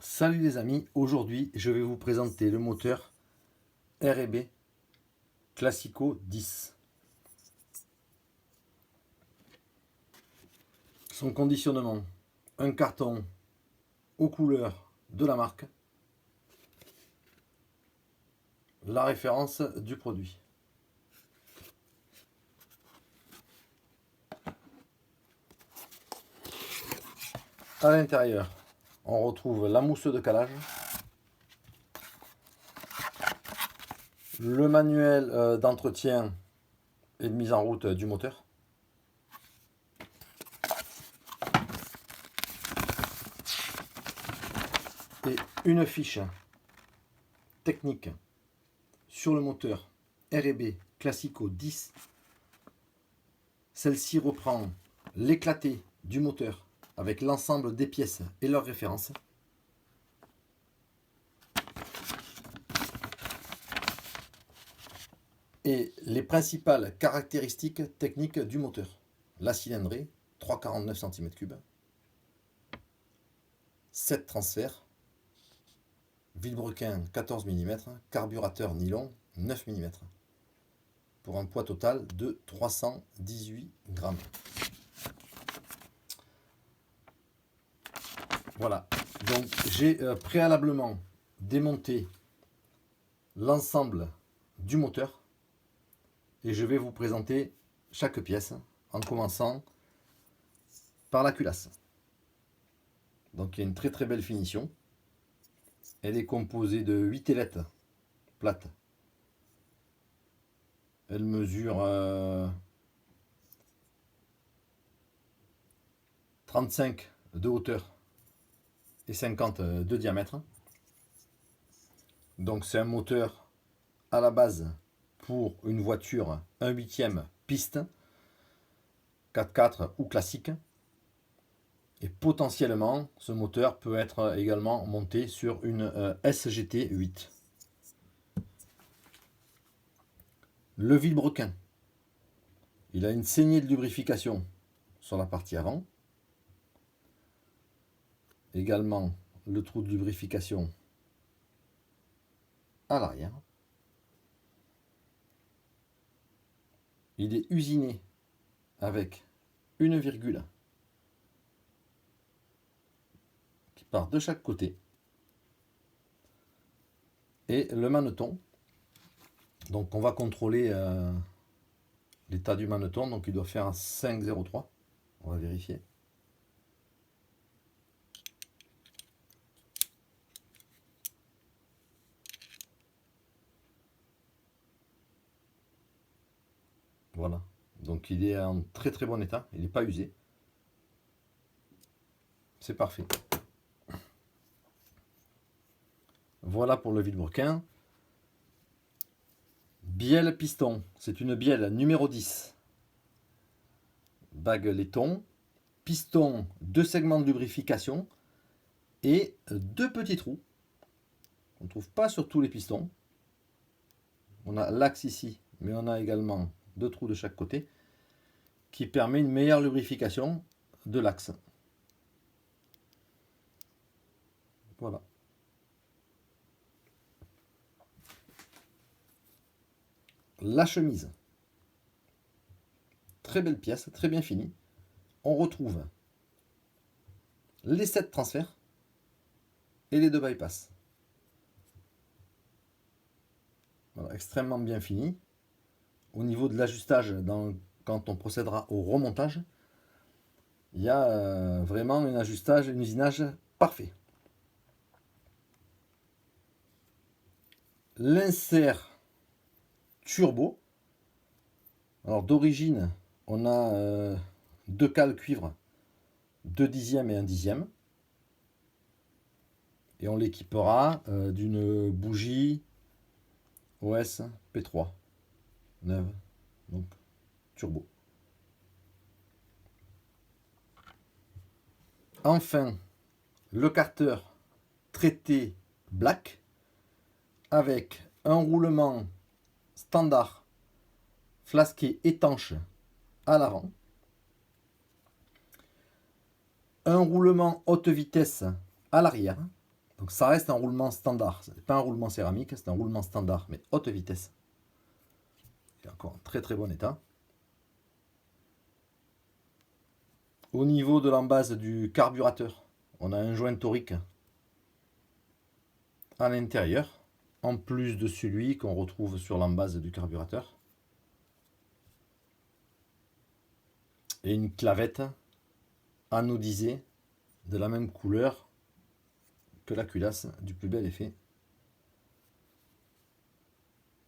Salut les amis, aujourd'hui je vais vous présenter le moteur R&B Classico 10. Son conditionnement, un carton aux couleurs de la marque, la référence du produit. À l'intérieur, on retrouve la mousse de calage, le manuel d'entretien et de mise en route du moteur, et une fiche technique sur le moteur R&B Classico 10. Celle-ci reprend l'éclaté du moteur avec l'ensemble des pièces et leurs références. Et les principales caractéristiques techniques du moteur. La cylindrée, 3,49 cm3, 7 transferts, vilebrequin 14 mm, carburateur nylon 9 mm, pour un poids total de 318 grammes. Voilà, donc j'ai préalablement démonté l'ensemble du moteur et je vais vous présenter chaque pièce en commençant par la culasse. Donc il y a une très belle finition. Elle est composée de 8 ailettes plates. Elle mesure 35 de hauteur et 50 de diamètre. Donc c'est un moteur à la base pour une voiture 1/8 piste 4x4 ou classique, et potentiellement ce moteur peut être également monté sur une SGT 8. Le vilebrequin, il a une saignée de lubrification sur la partie avant, également le trou de lubrification à l'arrière. Il est usiné avec une virgule qui part de chaque côté et le maneton. Donc on va contrôler l'état du maneton, donc il doit faire un 5,03. On va vérifier. Voilà, donc il est en très bon état, il n'est pas usé. C'est parfait. Voilà pour le vilebrequin. Bielle piston, c'est une bielle numéro 10. Bague laiton, piston, 2 segments de lubrification et 2 petits trous. On ne trouve pas sur tous les pistons. On a l'axe ici, mais on a également 2 trous de chaque côté qui permet une meilleure lubrification de l'axe. Voilà. La chemise, très belle pièce, très bien finie. On retrouve les 7 transferts et les 2 bypass. Voilà, extrêmement bien fini. Au niveau de l'ajustage, quand on procédera au remontage, il y a vraiment un ajustage, un usinage parfait. L'insert turbo, alors d'origine on a 2 cales cuivre, 2 dixièmes et 1 dixième, et on l'équipera d'une bougie OS P3 neuve, donc turbo. Enfin, le carter traité black avec un roulement standard flasqué étanche à l'avant, un roulement haute vitesse à l'arrière, Donc ça reste un roulement standard. Ce n'est pas un roulement céramique, c'est un roulement standard, mais haute vitesse. Il est encore en très très bon état. Au niveau de l'embase du carburateur, on a un joint torique à l'intérieur, en plus de celui qu'on retrouve sur l'embase du carburateur. Et une clavette anodisée de la même couleur que la culasse du plus bel effet.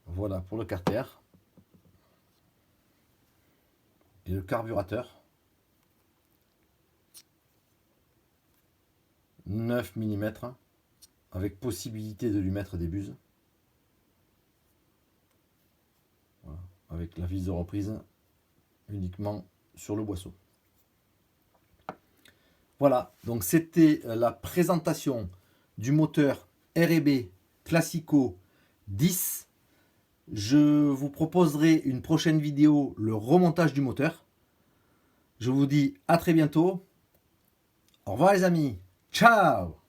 Voilà pour le carter. Et le carburateur. 9 mm avec possibilité de lui mettre des buses. Voilà, avec la vis de reprise uniquement sur le boisseau. Voilà, donc c'était la présentation du moteur R&B Classico 10. Je vous proposerai une prochaine vidéo, le remontage du moteur. Je vous dis à très bientôt. Au revoir les amis. Ciao!